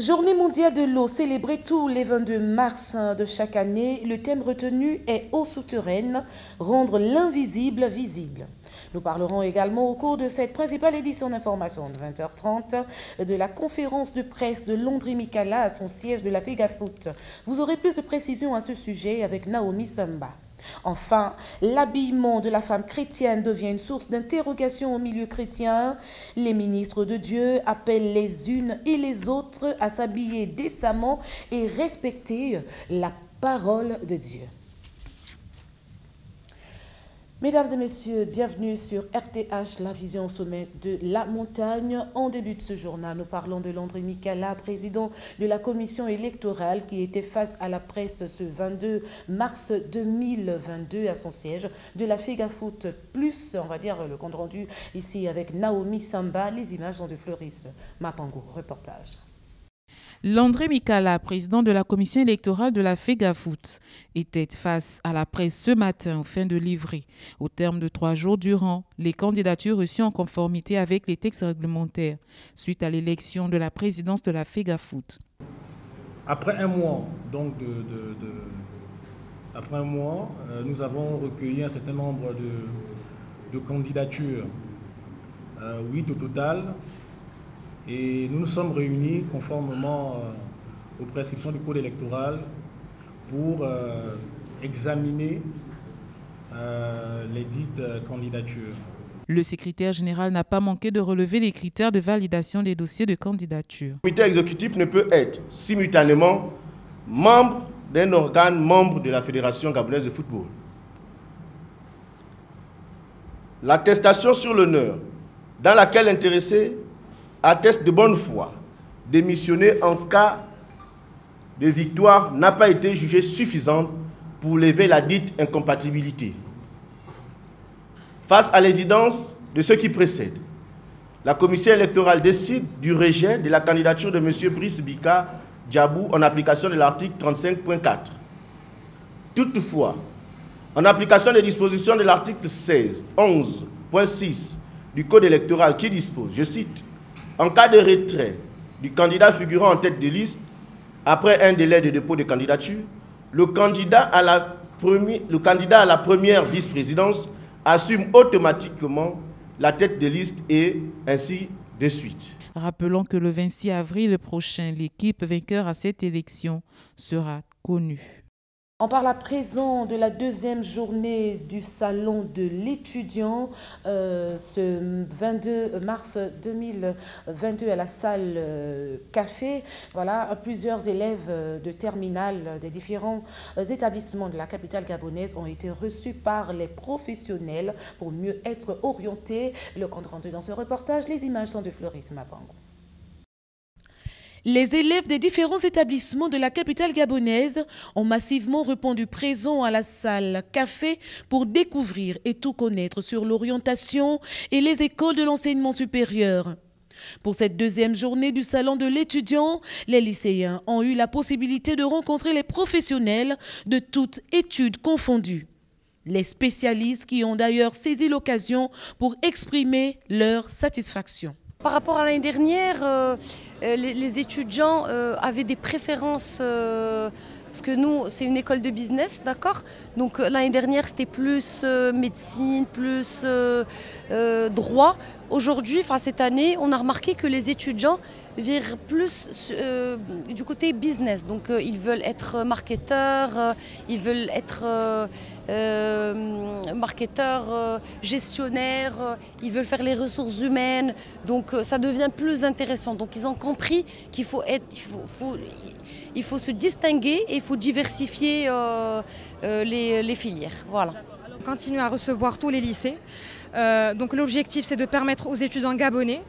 Journée mondiale de l'eau célébrée tous les 22 mars de chaque année. Le thème retenu est eau souterraine, rendre l'invisible visible. Nous parlerons également au cours de cette principale édition d'information de 20h30 de la conférence de presse de Landry Mikala à son siège de la FEGAFOOT. Vous aurez plus de précisions à ce sujet avec Naomi Samba. Enfin, l'habillement de la femme chrétienne devient une source d'interrogation au milieu chrétien. Les ministres de Dieu appellent les unes et les autres à s'habiller décemment et respecter la parole de Dieu. Mesdames et messieurs, bienvenue sur RTH, la vision au sommet de la montagne. En début de ce journal, nous parlons de Landry Mikala, président de la commission électorale qui était face à la presse ce 22 mars 2022 à son siège de la FEGAFOOT. Plus, on va dire, le compte rendu ici avec Naomi Samba. Les images sont de Floris Mapango. Reportage. Landry Mikala, président de la commission électorale de la FEGAFOOT, était face à la presse ce matin afin de livrer, au terme de 3 jours durant, les candidatures reçues en conformité avec les textes réglementaires suite à l'élection de la présidence de la FEGAFOOT. Après un mois, nous avons recueilli un certain nombre de candidatures, 8 au total. Et nous nous sommes réunis conformément aux prescriptions du code électoral pour examiner les dites candidatures. Le secrétaire général n'a pas manqué de relever les critères de validation des dossiers de candidature. Le comité exécutif ne peut être simultanément membre d'un organe membre de la Fédération gabonaise de football. L'attestation sur l'honneur dans laquelle l'intéressé atteste de bonne foi, démissionner en cas de victoire n'a pas été jugée suffisante pour lever la dite incompatibilité. Face à l'évidence de ce qui précède, la commission électorale décide du rejet de la candidature de M. Brice Bika Djabou en application de l'article 35.4. Toutefois, en application des dispositions de l'article 11.6 du Code électoral qui dispose, je cite, en cas de retrait du candidat figurant en tête de liste, après un délai de dépôt de candidature, le candidat à la première vice-présidence assume automatiquement la tête de liste et ainsi de suite. Rappelons que le 26 avril prochain, l'équipe vainqueur à cette élection sera connue. On parle à présent de la deuxième journée du salon de l'étudiant ce 22 mars 2022 à la salle Café. Voilà, plusieurs élèves de terminale des différents établissements de la capitale gabonaise ont été reçus par les professionnels pour mieux être orientés. Le compte rendu dans ce reportage, les images sont de Floris Mapango. Les élèves des différents établissements de la capitale gabonaise ont massivement répondu présents à la salle Café pour découvrir et tout connaître sur l'orientation et les écoles de l'enseignement supérieur. Pour cette deuxième journée du salon de l'étudiant, les lycéens ont eu la possibilité de rencontrer les professionnels de toutes études confondues. Les spécialistes qui ont d'ailleurs saisi l'occasion pour exprimer leur satisfaction. Par rapport à l'année dernière, les étudiants avaient des préférences, parce que nous, c'est une école de business, d'accord? Donc l'année dernière, c'était plus médecine, plus droit. Aujourd'hui, enfin cette année, on a remarqué que les étudiants virent plus du côté business. Donc ils veulent être marketeurs, ils veulent être marketeurs, gestionnaires, ils veulent faire les ressources humaines. Donc ça devient plus intéressant. Donc ils ont compris qu'il faut il faut se distinguer et il faut diversifier les filières. Voilà. On continue à recevoir tous les lycées. Donc l'objectif, c'est de permettre aux étudiants gabonais,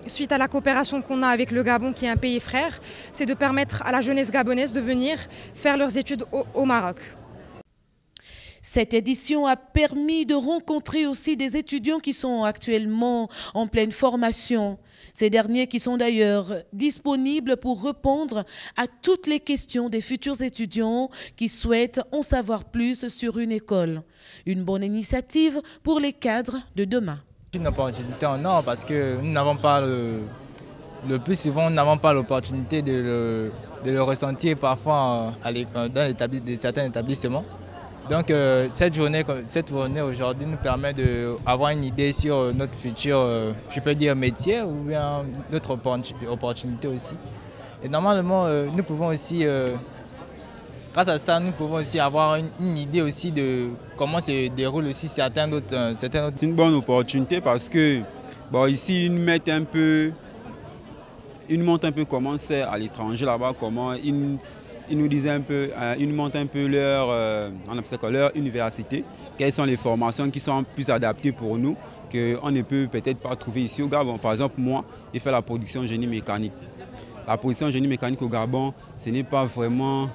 suite à la coopération qu'on a avec le Gabon, qui est un pays frère, c'est de permettre à la jeunesse gabonaise de venir faire leurs études au Maroc. Cette édition a permis de rencontrer aussi des étudiants qui sont actuellement en pleine formation. Ces derniers qui sont d'ailleurs disponibles pour répondre à toutes les questions des futurs étudiants qui souhaitent en savoir plus sur une école. Une bonne initiative pour les cadres de demain. C'est une opportunité en or parce que nous n'avons pas le plus souvent, nous n'avons pas l'opportunité de le ressentir parfois dans certains établissements. Donc cette journée aujourd'hui nous permet d'avoir une idée sur notre futur, je peux dire métier ou bien notre opportunité aussi. Et normalement, nous pouvons aussi, grâce à ça, nous pouvons aussi avoir une idée aussi de comment se déroulent aussi certains autres. C'est une bonne opportunité parce que ici, ils nous montrent un peu comment c'est à l'étranger là-bas, comment ils nous disent un peu, ils nous montrent un peu leur université, quelles sont les formations qui sont plus adaptées pour nous, qu'on ne peut peut-être pas trouver ici au Gabon. Par exemple, moi, j'ai fait la production génie mécanique. La production génie mécanique au Gabon, ce n'est pas vraiment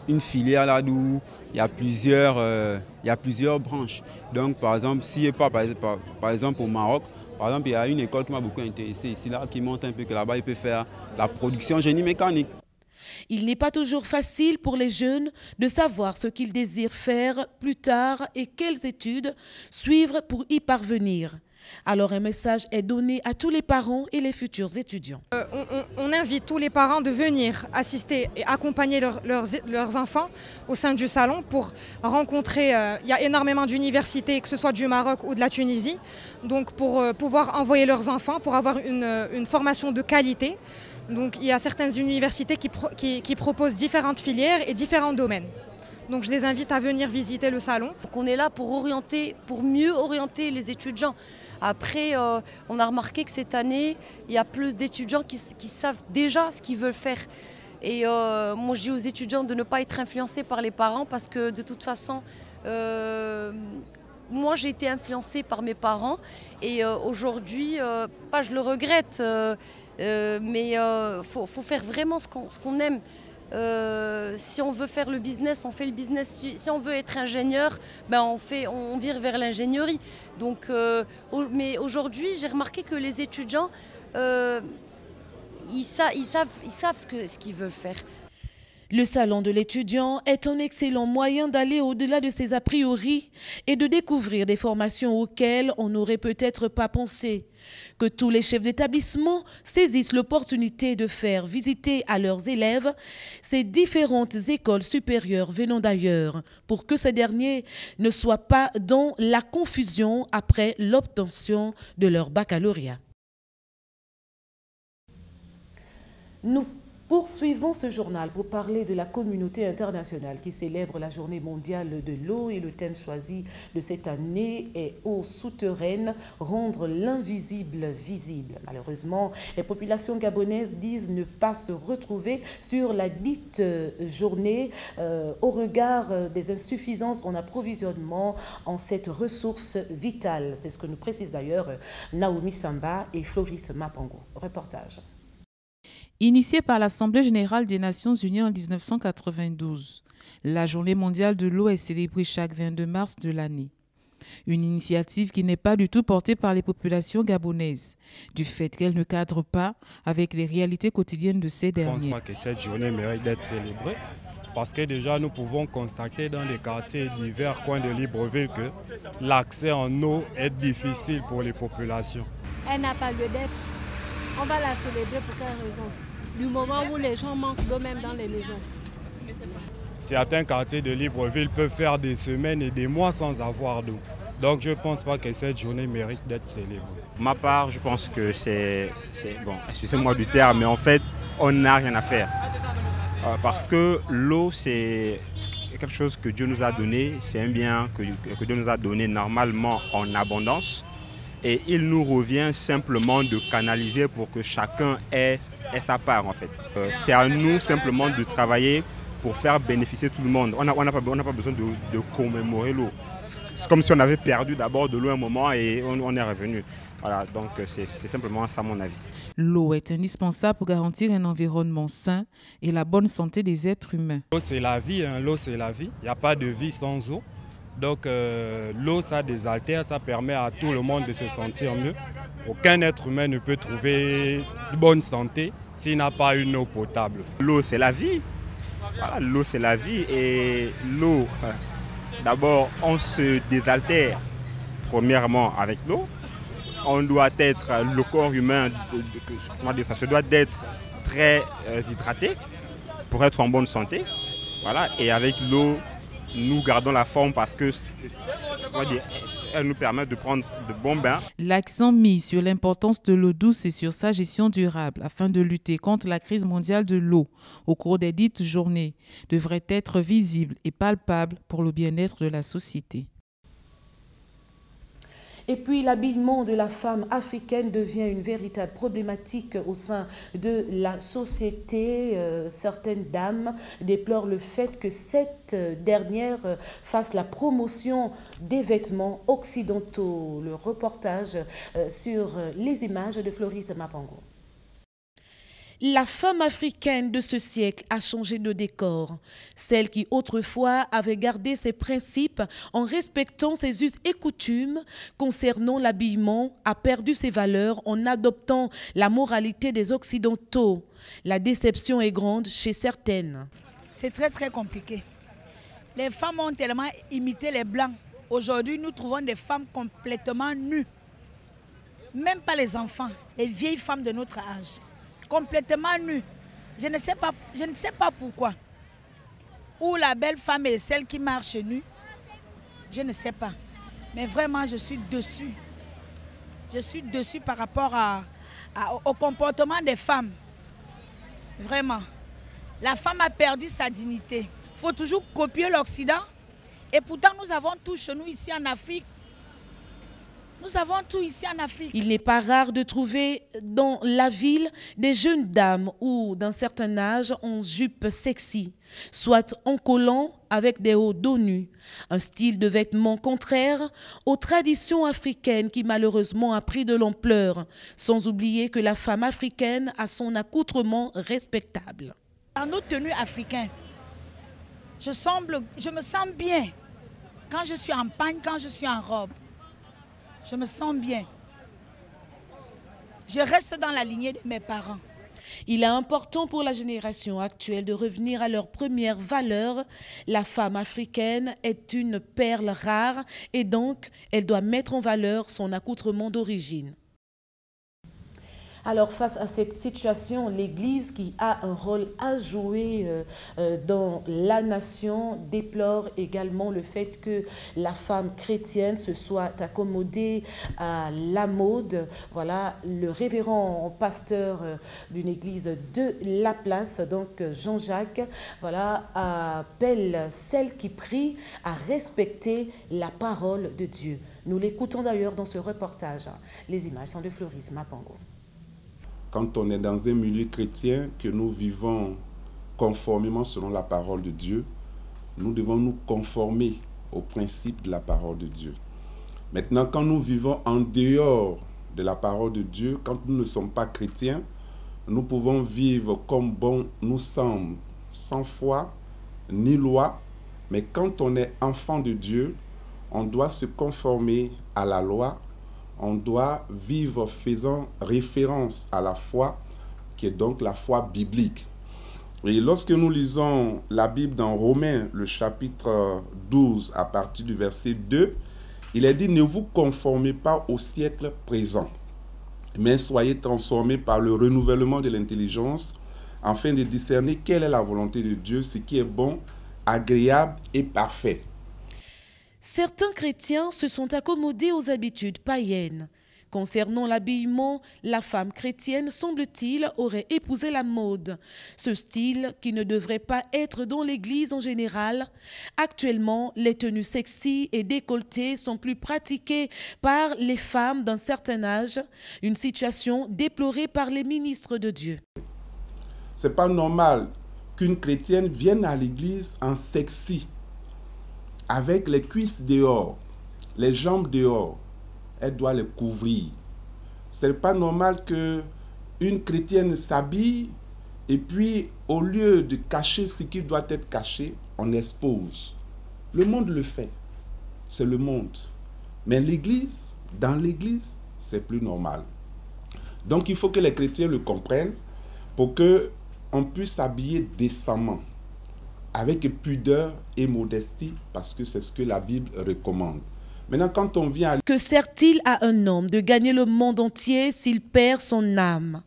une filière là où il y a plusieurs branches. Donc, par exemple, si je pars par exemple au Maroc, par exemple, il y a une école qui m'a beaucoup intéressé ici, là, qui montre un peu que là-bas, il peut faire la production génie mécanique. Il n'est pas toujours facile pour les jeunes de savoir ce qu'ils désirent faire plus tard et quelles études suivre pour y parvenir. Alors un message est donné à tous les parents et les futurs étudiants. On invite tous les parents de venir assister et accompagner leurs enfants au sein du salon pour rencontrer, il y a énormément d'universités, que ce soit du Maroc ou de la Tunisie, donc pour pouvoir envoyer leurs enfants, pour avoir une formation de qualité. Donc il y a certaines universités qui proposent différentes filières et différents domaines. Donc je les invite à venir visiter le salon. Donc on est là pour mieux orienter les étudiants. Après, on a remarqué que cette année, il y a plus d'étudiants qui savent déjà ce qu'ils veulent faire. Et moi je dis aux étudiants de ne pas être influencés par les parents parce que de toute façon, moi j'ai été influencée par mes parents et aujourd'hui, pas je le regrette, mais faut faire vraiment ce qu'on aime. Si on veut faire le business, on fait le business. Si on veut être ingénieur, on vire vers l'ingénierie. Donc, mais aujourd'hui, j'ai remarqué que les étudiants, ils savent ce qu'ils veulent faire. Le salon de l'étudiant est un excellent moyen d'aller au-delà de ses a priori et de découvrir des formations auxquelles on n'aurait peut-être pas pensé. Que tous les chefs d'établissement saisissent l'opportunité de faire visiter à leurs élèves ces différentes écoles supérieures venant d'ailleurs pour que ces derniers ne soient pas dans la confusion après l'obtention de leur baccalauréat. Nous poursuivons ce journal pour parler de la communauté internationale qui célèbre la journée mondiale de l'eau et le thème choisi de cette année est « Eau souterraine, rendre l'invisible visible ». Malheureusement, les populations gabonaises disent ne pas se retrouver sur la dite journée au regard des insuffisances en approvisionnement en cette ressource vitale. C'est ce que nous précisent d'ailleurs Naomi Samba et Floris Mapango. Reportage. Initiée par l'Assemblée générale des Nations unies en 1992, la Journée mondiale de l'eau est célébrée chaque 22 mars de l'année. Une initiative qui n'est pas du tout portée par les populations gabonaises, du fait qu'elle ne cadre pas avec les réalités quotidiennes de ces derniers. Je ne pense pas que cette journée mérite d'être célébrée, parce que déjà nous pouvons constater dans les quartiers divers coins de Libreville que l'accès en eau est difficile pour les populations. Elle n'a pas lieu d'être. On va la célébrer pour quelle raison? Du moment où les gens manquent d'eau même dans les maisons. Certains quartiers de Libreville peuvent faire des semaines et des mois sans avoir d'eau. Donc je ne pense pas que cette journée mérite d'être célébrée. Pour ma part, je pense que c'est bon, excusez-moi du terme, mais en fait, on n'a rien à faire. Parce que l'eau, c'est quelque chose que Dieu nous a donné, c'est un bien que Dieu nous a donné normalement en abondance. Et il nous revient simplement de canaliser pour que chacun ait sa part en fait. C'est à nous simplement de travailler pour faire bénéficier tout le monde. On n'a pas besoin de commémorer l'eau. C'est comme si on avait perdu d'abord de l'eau un moment et on est revenu. Voilà, donc c'est simplement ça mon avis. L'eau est indispensable pour garantir un environnement sain et la bonne santé des êtres humains. L'eau c'est la vie, hein. L'eau c'est la vie. Il n'y a pas de vie sans eau. Donc l'eau, ça désaltère, ça permet à tout le monde de se sentir mieux. Aucun être humain ne peut trouver une bonne santé s'il n'a pas une eau potable. L'eau, c'est la vie. Voilà, l'eau, c'est la vie. Et l'eau, d'abord, on se désaltère premièrement avec l'eau. on doit être, le corps humain, comment dire ça, se doit d'être très hydraté pour être en bonne santé. Voilà. Et avec l'eau, nous gardons la forme parce que elle nous permet de prendre de bons bains. L'accent mis sur l'importance de l'eau douce et sur sa gestion durable afin de lutter contre la crise mondiale de l'eau au cours des dites journées devrait être visible et palpable pour le bien-être de la société. Et puis l'habillement de la femme africaine devient une véritable problématique au sein de la société. Certaines dames déplorent le fait que cette dernière fasse la promotion des vêtements occidentaux. Le reportage sur les images de Floris Mapango. La femme africaine de ce siècle a changé de décor. Celle qui autrefois avait gardé ses principes en respectant ses us et coutumes concernant l'habillement a perdu ses valeurs en adoptant la moralité des Occidentaux. La déception est grande chez certaines. C'est très compliqué. Les femmes ont tellement imité les Blancs. Aujourd'hui, nous trouvons des femmes complètement nues. Même pas les enfants, les vieilles femmes de notre âge. Complètement nues. Je ne sais pas pourquoi. Ou la belle femme est celle qui marche nue. Je ne sais pas. Mais vraiment, je suis dessus. Je suis dessus par rapport au comportement des femmes. Vraiment. La femme a perdu sa dignité. Il faut toujours copier l'Occident. Et pourtant, nous avons tout chez nous ici en Afrique. Nous avons tout ici en Afrique. Il n'est pas rare de trouver dans la ville des jeunes dames ou d'un certain âge en jupe sexy, soit en collant avec des hauts dos nus. Un style de vêtements contraire aux traditions africaines qui malheureusement a pris de l'ampleur, sans oublier que la femme africaine a son accoutrement respectable. Dans nos tenues africaines, je me sens bien quand je suis en pagne, quand je suis en robe. Je me sens bien. Je reste dans la lignée de mes parents. Il est important pour la génération actuelle de revenir à leurs premières valeurs. La femme africaine est une perle rare et donc elle doit mettre en valeur son accoutrement d'origine. Alors face à cette situation, l'Église qui a un rôle à jouer dans la nation déplore également le fait que la femme chrétienne se soit accommodée à la mode. Voilà, le révérend pasteur d'une église de la place, donc Jean-Jacques, voilà, appelle celles qui prient à respecter la parole de Dieu. Nous l'écoutons d'ailleurs dans ce reportage. Les images sont de Floris Mapango. Quand on est dans un milieu chrétien, que nous vivons conformément selon la parole de Dieu, nous devons nous conformer aux principes de la parole de Dieu. Maintenant, quand nous vivons en dehors de la parole de Dieu, quand nous ne sommes pas chrétiens, nous pouvons vivre comme bon nous semble, sans foi ni loi, mais quand on est enfant de Dieu, on doit se conformer à la loi. On doit vivre faisant référence à la foi, qui est donc la foi biblique. Et lorsque nous lisons la Bible dans Romains, le chapitre 12, à partir du verset 2, il est dit « Ne vous conformez pas au siècle présent, mais soyez transformés par le renouvellement de l'intelligence, afin de discerner quelle est la volonté de Dieu, ce qui est bon, agréable et parfait. » Certains chrétiens se sont accommodés aux habitudes païennes. Concernant l'habillement, la femme chrétienne, semble-t-il, aurait épousé la mode. Ce style qui ne devrait pas être dans l'Église en général. Actuellement, les tenues sexy et décolletées sont plus pratiquées par les femmes d'un certain âge. Une situation déplorée par les ministres de Dieu. C'est pas normal qu'une chrétienne vienne à l'Église en sexy, avec les cuisses dehors, les jambes dehors. Elle doit les couvrir. Ce n'est pas normal qu'une chrétienne s'habille et puis, au lieu de cacher ce qui doit être caché, on expose. Le monde le fait. C'est le monde. Mais l'Église, dans l'Église, c'est plus normal. Donc, il faut que les chrétiens le comprennent pour qu'on puisse s'habiller décemment, avec pudeur et modestie, parce que c'est ce que la Bible recommande. Maintenant, quand on vient à... Que sert-il à un homme de gagner le monde entier s'il perd son âme?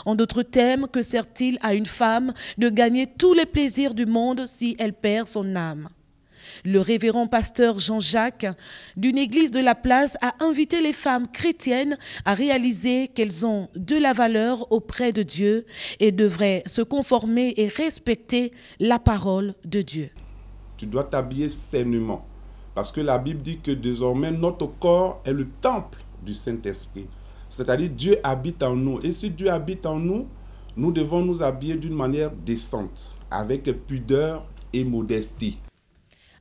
En d'autres termes, que sert-il à une femme de gagner tous les plaisirs du monde si elle perd son âme? Le révérend pasteur Jean-Jacques d'une église de la place a invité les femmes chrétiennes à réaliser qu'elles ont de la valeur auprès de Dieu et devraient se conformer et respecter la parole de Dieu. Tu dois t'habiller sainement. Parce que la Bible dit que désormais notre corps est le temple du Saint-Esprit. C'est-à-dire Dieu habite en nous. Et si Dieu habite en nous, nous devons nous habiller d'une manière décente, avec pudeur et modestie.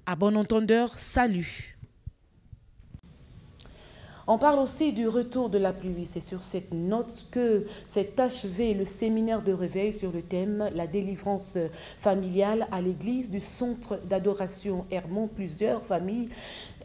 À bon entendeur, salut. On parle aussi du retour de la pluie. C'est sur cette note que s'est achevé le séminaire de réveil sur le thème « La délivrance familiale » à l'église du centre d'adoration Hermont. Plusieurs familles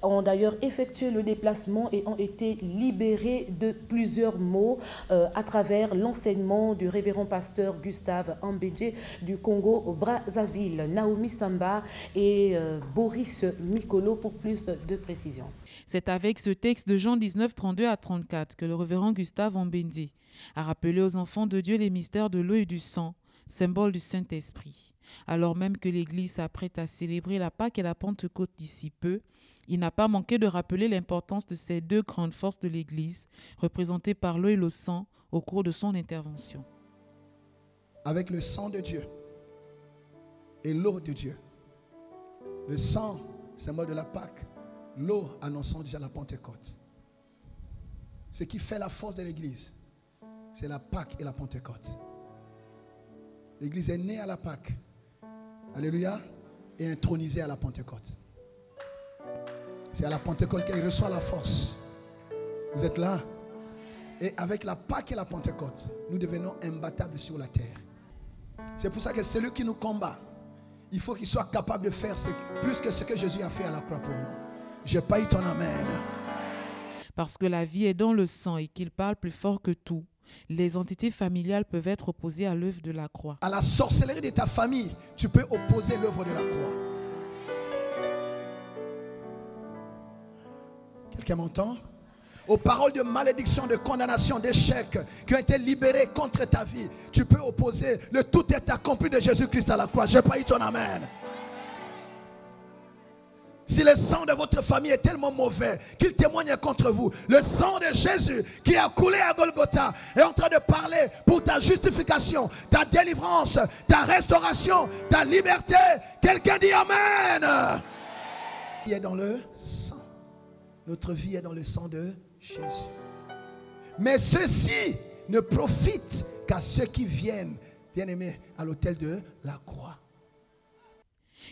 ont d'ailleurs effectué le déplacement et ont été libérées de plusieurs maux à travers l'enseignement du révérend pasteur Gustave Ambedje du Congo au Brazzaville, Naomi Samba et Boris Mikolo pour plus de précisions. C'est avec ce texte de Jean 19, 32 à 34 que le révérend Gustave Ambedje a rappelé aux enfants de Dieu les mystères de l'eau et du sang, symbole du Saint-Esprit. Alors même que l'Église s'apprête à célébrer la Pâque et la Pentecôte d'ici peu, il n'a pas manqué de rappeler l'importance de ces deux grandes forces de l'Église, représentées par l'eau et le sang, au cours de son intervention. Avec le sang de Dieu et l'eau de Dieu. Le sang, symbole de la Pâque. L'eau annonçant déjà la Pentecôte. Ce qui fait la force de l'Église, c'est la Pâque et la Pentecôte. L'Église est née à la Pâque. Alléluia. Et intronisée à la Pentecôte. C'est à la Pentecôte qu'elle reçoit la force. Vous êtes là. Et avec la Pâque et la Pentecôte, nous devenons imbattables sur la terre. C'est pour ça que celui qui nous combat, il faut qu'il soit capable de faire plus que ce que Jésus a fait à la croix pour nous. J'ai pas eu ton amen. Parce que la vie est dans le sang et qu'il parle plus fort que tout, les entités familiales peuvent être opposées à l'œuvre de la croix. À la sorcellerie de ta famille, tu peux opposer l'œuvre de la croix. Quelqu'un m'entend? Aux paroles de malédiction, de condamnation, d'échec qui ont été libérées contre ta vie, tu peux opposer le tout est accompli de Jésus-Christ à la croix. J'ai pas eu ton amen. Si le sang de votre famille est tellement mauvais qu'il témoigne contre vous, le sang de Jésus qui a coulé à Golgotha est en train de parler pour ta justification, ta délivrance, ta restauration, ta liberté. Quelqu'un dit amen. Il est dans le sang. Notre vie est dans le sang de Jésus. Mais ceci ne profite qu'à ceux qui viennent, bien-aimés, à l'autel de la croix.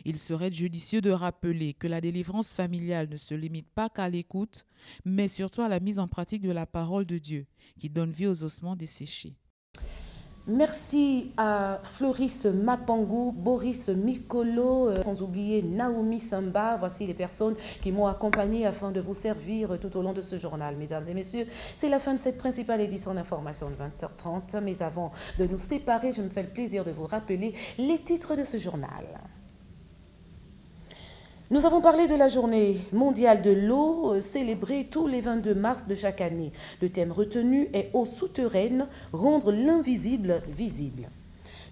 Il serait judicieux de rappeler que la délivrance familiale ne se limite pas qu'à l'écoute, mais surtout à la mise en pratique de la parole de Dieu, qui donne vie aux ossements desséchés. Merci à Floris Mapangou, Boris Mikolo, sans oublier Naomi Samba. Voici les personnes qui m'ont accompagné afin de vous servir tout au long de ce journal. Mesdames et messieurs, c'est la fin de cette principale édition d'information de 20h30. Mais avant de nous séparer, je me fais le plaisir de vous rappeler les titres de ce journal. Nous avons parlé de la journée mondiale de l'eau, célébrée tous les 22 mars de chaque année. Le thème retenu est « Eau souterraine, rendre l'invisible visible ».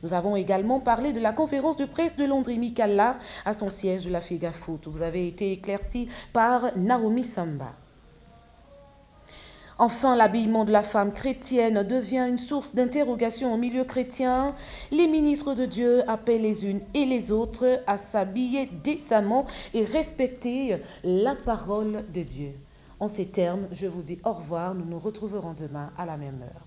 Nous avons également parlé de la conférence de presse de Landry Mikala à son siège de la FEGAFOOT. Vous avez été éclairci par Naomi Samba. Enfin, l'habillement de la femme chrétienne devient une source d'interrogation au milieu chrétien. Les ministres de Dieu appellent les unes et les autres à s'habiller décemment et respecter la parole de Dieu. En ces termes, je vous dis au revoir. Nous nous retrouverons demain à la même heure.